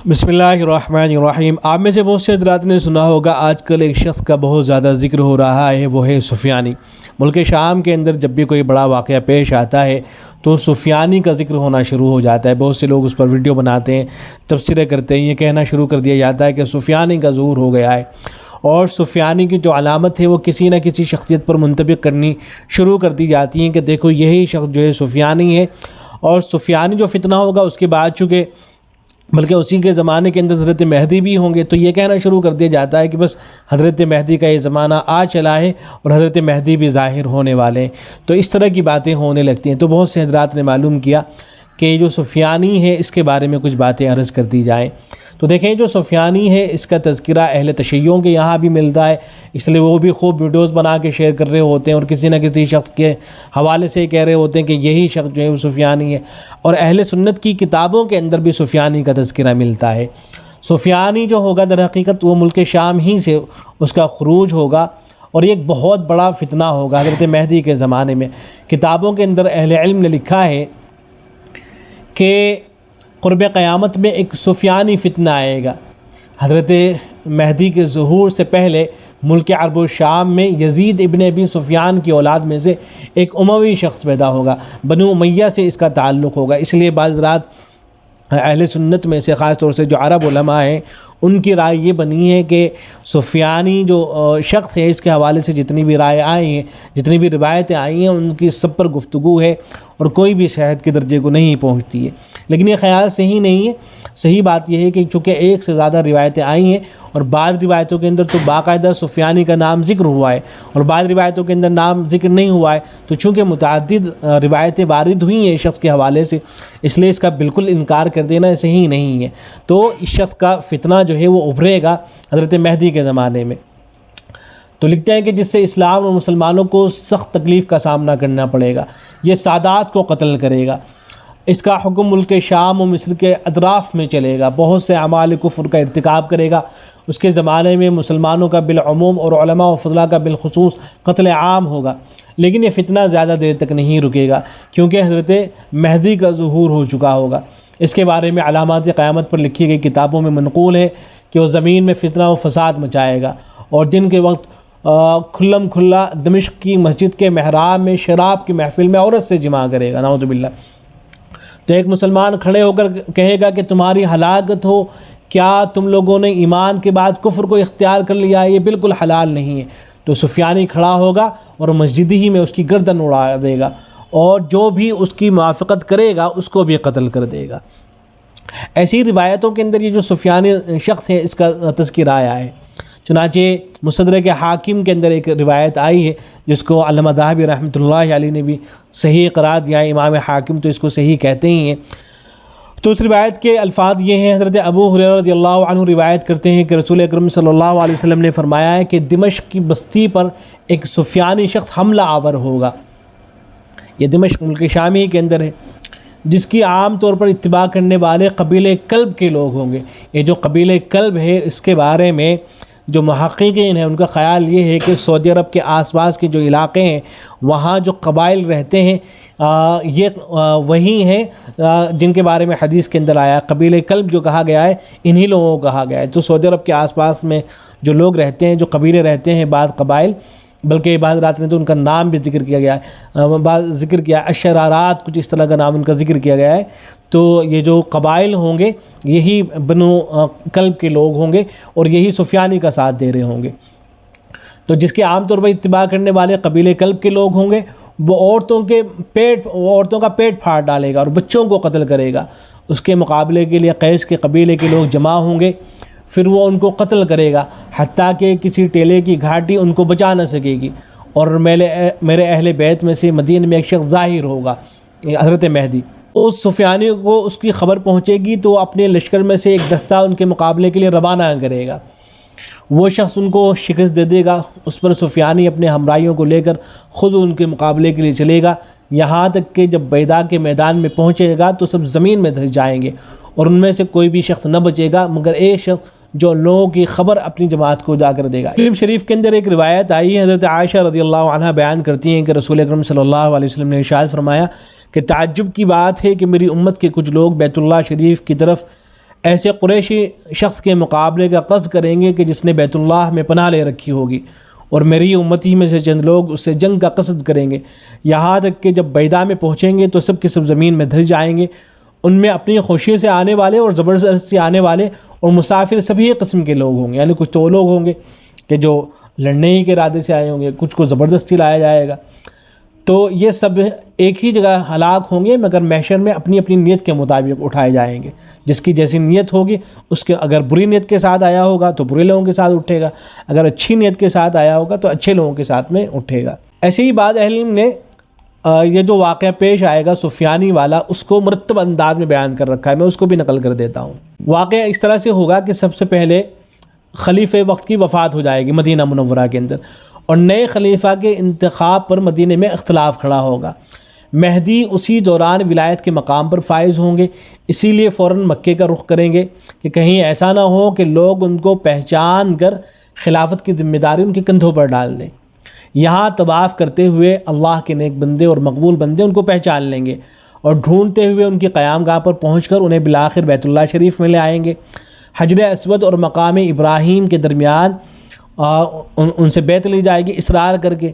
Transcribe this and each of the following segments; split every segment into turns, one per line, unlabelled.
بسم اللہ الرحمن الرحیم۔ آپ میں سے بہت سے حضرات نے سنا ہوگا آج کل ایک شخص کا بہت زیادہ ذکر ہو رہا ہے، وہ ہے سفیانی۔ ملک شام کے اندر جب بھی کوئی بڑا واقعہ پیش آتا ہے تو سفیانی کا ذکر ہونا شروع ہو جاتا ہے۔ بہت سے لوگ اس پر ویڈیو بناتے ہیں، تبصرے کرتے ہیں، یہ کہنا شروع کر دیا جاتا ہے کہ سفیانی کا ظہور ہو گیا ہے، اور سفیانی کی جو علامت ہے وہ کسی نہ کسی شخصیت پر منطبق کرنی شروع کر دی جاتی ہیں کہ دیکھو یہی شخص جو ہے سفیانی ہے۔ اور سفیانی جو فتنہ ہوگا اس کے بعد چونکہ بلکہ اسی کے زمانے کے اندر حضرت مہدی بھی ہوں گے، تو یہ کہنا شروع کر دیا جاتا ہے کہ بس حضرت مہدی کا یہ زمانہ آ چلا ہے اور حضرت مہدی بھی ظاہر ہونے والے ہیں۔ تو اس طرح کی باتیں ہونے لگتی ہیں۔ تو بہت سے حضرات نے معلوم کیا کہ جو سفیانی ہے اس کے بارے میں کچھ باتیں عرض کر دی جائیں۔ تو دیکھیں جو سفیانی ہے اس کا تذکرہ اہل تشیعوں کے یہاں بھی ملتا ہے، اس لیے وہ بھی خوب ویڈیوز بنا کے شیئر کر رہے ہوتے ہیں اور کسی نہ کسی شخص کے حوالے سے کہہ رہے ہوتے ہیں کہ یہی شخص جو ہے وہ سفیانی ہے۔ اور اہل سنت کی کتابوں کے اندر بھی سفیانی کا تذکرہ ملتا ہے۔ سفیانی جو ہوگا در حقیقت وہ ملک شام ہی سے اس کا خروج ہوگا، اور یہ ایک بہت بڑا فتنہ ہوگا حضرت مہدی کے زمانے میں۔ کتابوں کے اندر اہل علم نے لکھا ہے کہ قرب قیامت میں ایک سفیانی فتنہ آئے گا۔ حضرت مہدی کے ظہور سے پہلے ملک عرب و شام میں یزید ابن ابی سفیان کی اولاد میں سے ایک اموی شخص پیدا ہوگا، بنو امیہ سے اس کا تعلق ہوگا۔ اس لیے بعض رات اہل سنت میں سے خاص طور سے جو عرب علماء ہیں ان کی رائے یہ بنی ہے کہ سفیانی جو شخص ہے اس کے حوالے سے جتنی بھی رائے آئی ہیں، جتنی بھی روایتیں آئی ہیں، ان کی سب پر گفتگو ہے اور کوئی بھی صحت کے درجے کو نہیں پہنچتی ہے۔ لیکن یہ خیال صحیح نہیں ہے۔ صحیح بات یہ ہے کہ چونکہ ایک سے زیادہ روایتیں آئی ہیں اور بعض روایتوں کے اندر تو باقاعدہ سفیانی کا نام ذکر ہوا ہے اور بعض روایتوں کے اندر نام ذکر نہیں ہوا ہے، تو چونکہ متعدد روایتیں وارد ہوئی ہیں اس شخص کے حوالے سے، اس لیے اس کا بالکل انکار کر دینا صحیح نہیں ہے۔ تو اس شخص کا فتنہ جو ہے وہ ابھرے گا حضرت مہدی کے زمانے میں۔ تو لکھتے ہیں کہ جس سے اسلام اور مسلمانوں کو سخت تکلیف کا سامنا کرنا پڑے گا، یہ سادات کو قتل کرے گا، اس کا حکم ملک شام و مصر کے اطراف میں چلے گا، بہت سے اعمال کفر کا ارتکاب کرے گا۔ اس کے زمانے میں مسلمانوں کا بالعموم اور علماء و فضلاء کا بالخصوص قتل عام ہوگا۔ لیکن یہ فتنہ زیادہ دیر تک نہیں رکے گا کیونکہ حضرت مہدی کا ظہور ہو چکا ہوگا۔ اس کے بارے میں علامات قیامت پر لکھی گئی کتابوں میں منقول ہے کہ وہ زمین میں فتنہ و فساد مچائے گا اور دن کے وقت کھلم کھلا دمشق کی مسجد کے محراب میں شراب کی محفل میں عورت سے جماع کرے گا، نعوذ باللہ۔ تو ایک مسلمان کھڑے ہو کر کہے گا کہ تمہاری ہلاکت ہو، کیا تم لوگوں نے ایمان کے بعد کفر کو اختیار کر لیا ہے؟ یہ بالکل حلال نہیں ہے۔ تو سفیانی کھڑا ہوگا اور مسجد ہی میں اس کی گردن اڑا دے گا اور جو بھی اس کی موافقت کرے گا اس کو بھی قتل کر دے گا۔ ایسی روایتوں کے اندر یہ جو سفیانی شخص ہے اس کا تذکرہ آیا ہے۔ چنانچہ مستدرک حاکم کے اندر ایک روایت آئی ہے جس کو علامہ ذہبی رحمۃ اللہ علیہ نے بھی صحیح قرار دیا ہے۔ امام حاکم تو اس کو صحیح کہتے ہی ہیں۔ تو اس روایت کے الفاظ یہ ہیں، حضرت ابو ہریرہ رضی اللہ عنہ روایت کرتے ہیں کہ رسول اکرم صلی اللہ علیہ وسلم نے فرمایا ہے کہ دمشق کی بستی پر ایک سفیانی شخص حملہ آور ہوگا۔ یہ دمشق ملک شامی کے اندر ہے، جس کی عام طور پر اتباع کرنے والے قبیلہ کلب کے لوگ ہوں گے۔ یہ جو قبیلہ کلب ہے اس کے بارے میں جو محققین ہیں ان کا خیال یہ ہے کہ سعودی عرب کے آس پاس کے جو علاقے ہیں وہاں جو قبائل رہتے ہیں یہ وہی ہیں جن کے بارے میں حدیث کے اندر آیا۔ قبیلہ کلب جو کہا گیا ہے انہی لوگوں کو کہا گیا ہے۔ تو سعودی عرب کے آس پاس میں جو لوگ رہتے ہیں، جو قبیلے رہتے ہیں، بعض قبائل، بلکہ بعض رات میں تو ان کا نام بھی ذکر کیا گیا ہے، بعض ذکر کیا اشرارات، کچھ اس طرح کا نام ان کا ذکر کیا گیا ہے۔ تو یہ جو قبائل ہوں گے یہی بنو کلب کے لوگ ہوں گے اور یہی سفیانی کا ساتھ دے رہے ہوں گے۔ تو جس کے عام طور پر اتباع کرنے والے قبیلہ کلب کے لوگ ہوں گے، وہ عورتوں کا پیٹ پھاڑ ڈالے گا اور بچوں کو قتل کرے گا۔ اس کے مقابلے کے لیے قیس کے قبیلے کے لوگ جمع ہوں گے، پھر وہ ان کو قتل کرے گا حتیٰ کہ کسی ٹیلے کی گھاٹی ان کو بچا نہ سکے گی۔ اور میرے اہل بیت میں سے مدینہ میں ایک شخص ظاہر ہوگا، حضرت مہدی۔ اس سفیانی کو اس کی خبر پہنچے گی تو اپنے لشکر میں سے ایک دستہ ان کے مقابلے کے لیے روانہ کرے گا۔ وہ شخص ان کو شکست دے دے گا، اس پر سفیانی اپنے ہمراہیوں کو لے کر خود ان کے مقابلے کے لیے چلے گا، یہاں تک کہ جب بیضا کے میدان میں پہنچے گا تو سب زمین میں دھس جائیں گے اور ان میں سے کوئی بھی شخص نہ بچے گا مگر ایک شخص جو لوگوں کی خبر اپنی جماعت کو جا کر دے گا۔ مسلم شریف کے اندر ایک روایت آئی ہے، حضرت عائشہ رضی اللہ عنہ بیان کرتی ہیں کہ رسول اکرم صلی اللہ علیہ وسلم نے ارشاد فرمایا کہ تعجب کی بات ہے کہ میری امت کے کچھ لوگ بیت اللہ شریف کی طرف ایسے قریشی شخص کے مقابلے کا قصد کریں گے کہ جس نے بیت اللہ میں پناہ لے رکھی ہوگی، اور میری امتی میں سے چند لوگ اس سے جنگ کا قصد کریں گے، یہاں تک کہ جب بیضا میں پہنچیں گے تو سب کے سب زمین میں دھس جائیں گے۔ ان میں اپنی خوشی سے آنے والے اور زبردستی سے آنے والے اور مسافر سبھی قسم کے لوگ ہوں گے، یعنی کچھ تو وہ لوگ ہوں گے کہ جو لڑنے ہی کے ارادے سے آئے ہوں گے، کچھ کو زبردستی لایا جائے گا، تو یہ سب ایک ہی جگہ ہلاک ہوں گے، مگر محشر میں اپنی اپنی نیت کے مطابق اٹھائے جائیں گے۔ جس کی جیسی نیت ہوگی اس کے، اگر بری نیت کے ساتھ آیا ہوگا تو برے لوگوں کے ساتھ اٹھے گا، اگر اچھی نیت کے ساتھ آیا ہوگا تو اچھے لوگوں کے ساتھ میں اٹھے گا۔ ایسے ہی بعض اہل علم نے یہ جو واقعہ پیش آئے گا سفیانی والا، اس کو مرتب انداز میں بیان کر رکھا ہے، میں اس کو بھی نقل کر دیتا ہوں۔ واقعہ اس طرح سے ہوگا کہ سب سے پہلے خلیفہ وقت کی وفات ہو جائے گی مدینہ منورہ کے اندر، اور نئے خلیفہ کے انتخاب پر مدینہ میں اختلاف کھڑا ہوگا۔ مہدی اسی دوران ولایت کے مقام پر فائز ہوں گے، اسی لیے فوراً مکے کا رخ کریں گے کہ کہیں ایسا نہ ہو کہ لوگ ان کو پہچان کر خلافت کی ذمہ داری ان کے کندھوں پر ڈال دیں۔ یہاں طواف کرتے ہوئے اللہ کے نیک بندے اور مقبول بندے ان کو پہچان لیں گے، اور ڈھونڈتے ہوئے ان کی قیام گاہ پر پہنچ کر انہیں بالآخر بیت اللہ شریف میں لے آئیں گے۔ حجر اسود اور مقام ابراہیم کے درمیان ان سے بیعت لی جائے گی اصرار کر کے۔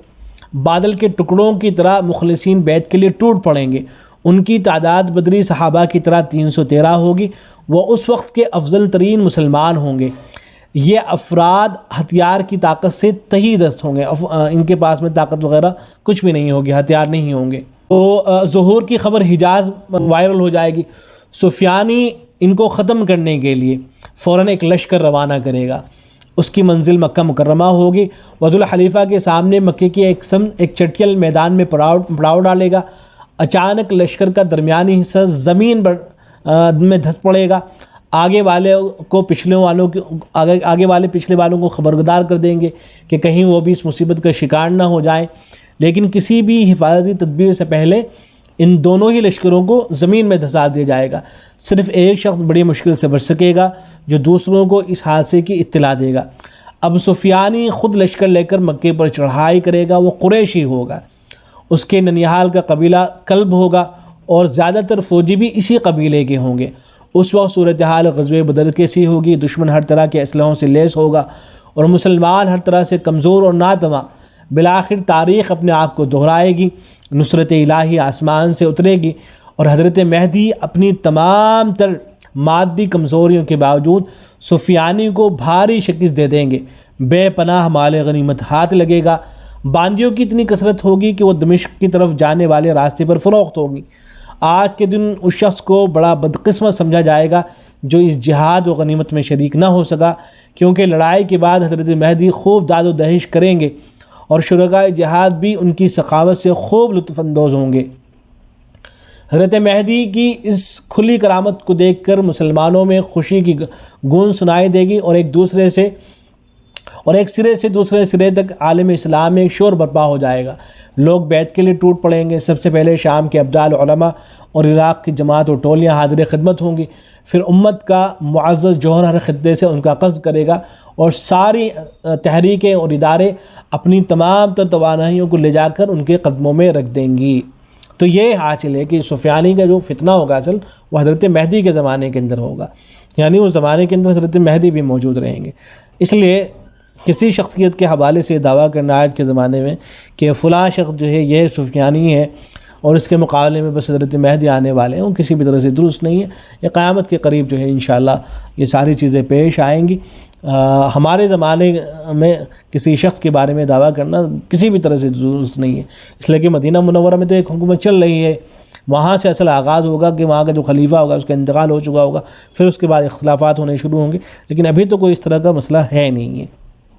بادل کے ٹکڑوں کی طرح مخلصین بیعت کے لیے ٹوٹ پڑیں گے۔ ان کی تعداد بدری صحابہ کی طرح 313 ہوگی۔ وہ اس وقت کے افضل ترین مسلمان ہوں گے۔ یہ افراد ہتھیار کی طاقت سے تہی دست ہوں گے، ان کے پاس میں طاقت وغیرہ کچھ بھی نہیں ہوگی، ہتھیار نہیں ہوں گے۔ تو ظہور کی خبر حجاز وائرل ہو جائے گی۔ سفیانی ان کو ختم کرنے کے لیے فوراً ایک لشکر روانہ کرے گا، اس کی منزل مکہ مکرمہ ہوگی۔ وادی الحلیفہ کے سامنے مکے کی ایک چٹیل میدان میں پڑاؤ ڈالے گا۔ اچانک لشکر کا درمیانی حصہ زمین میں دھس پڑے گا۔ آگے والے پچھلے والوں کو خبردار کر دیں گے کہ کہیں وہ بھی اس مصیبت کا شکار نہ ہو جائیں، لیکن کسی بھی حفاظتی تدبیر سے پہلے ان دونوں ہی لشکروں کو زمین میں دھسا دیا جائے گا۔ صرف ایک شخص بڑی مشکل سے بچ سکے گا جو دوسروں کو اس حادثے کی اطلاع دے گا۔ اب سفیانی خود لشکر لے کر مکے پر چڑھائی کرے گا۔ وہ قریشی ہوگا، اس کے ننیحال کا قبیلہ کلب ہوگا، اور زیادہ تر فوجی بھی اسی قبیلے کے ہوں گے۔ اس وقت صورتحال غزوہ بدر کی سی ہوگی۔ دشمن ہر طرح کے اسلحوں سے لیس ہوگا اور مسلمان ہر طرح سے کمزور اور ناتواں۔ بالآخر تاریخ اپنے آپ کو دہرائے گی، نصرت الہی آسمان سے اترے گی، اور حضرت مہدی اپنی تمام تر مادی کمزوریوں کے باوجود سفیانی کو بھاری شکست دے دیں گے۔ بے پناہ مال غنیمت ہاتھ لگے گا۔ باندیوں کی اتنی کثرت ہوگی کہ وہ دمشق کی طرف جانے والے راستے پر فروخت ہوگی۔ آج کے دن اس شخص کو بڑا بدقسمت سمجھا جائے گا جو اس جہاد و غنیمت میں شریک نہ ہو سکا، کیونکہ لڑائی کے بعد حضرت مہدی خوب داد و دہش کریں گے، اور شرکائے جہاد بھی ان کی سخاوت سے خوب لطف اندوز ہوں گے۔ حضرت مہدی کی اس کھلی کرامت کو دیکھ کر مسلمانوں میں خوشی کی گونج سنائی دے گی، اور ایک سرے سے دوسرے سرے تک عالم اسلام میں ایک شور برپا ہو جائے گا۔ لوگ بیعت کے لیے ٹوٹ پڑیں گے۔ سب سے پہلے شام کے ابدال علماء اور عراق کی جماعت اور ٹولیاں حاضر خدمت ہوں گی۔ پھر امت کا معزز جوہر ہر خطے سے ان کا قصد کرے گا، اور ساری تحریکیں اور ادارے اپنی تمام تر توانائیوں کو لے جا کر ان کے قدموں میں رکھ دیں گی۔ تو یہ حاصل ہے کہ سفیانی کا جو فتنہ ہوگا اصل وہ حضرت مہدی کے زمانے کے اندر ہوگا، یعنی اس زمانے کے اندر حضرت مہدی بھی موجود رہیں گے۔ اس لیے کسی شخصیت کے حوالے سے دعویٰ کرنا آج کے زمانے میں کہ فلاں شخص جو ہے یہ سفیانی ہے اور اس کے مقابلے میں بس حضرت مہدی آنے والے ہیں، وہ کسی بھی طرح سے درست نہیں ہے۔ یہ قیامت کے قریب جو ہے انشاءاللہ یہ ساری چیزیں پیش آئیں گی۔ ہمارے زمانے میں کسی شخص کے بارے میں دعویٰ کرنا کسی بھی طرح سے درست نہیں ہے، اس لیے کہ مدینہ منورہ میں تو ایک حکومت چل رہی ہے، وہاں سے اصل آغاز ہوگا کہ وہاں کا جو خلیفہ ہوگا اس کا انتقال ہو چکا ہوگا، پھر اس کے بعد اختلافات ہونے شروع ہوں گے، لیکن ابھی تو کوئی اس طرح کا مسئلہ ہے نہیں ہے۔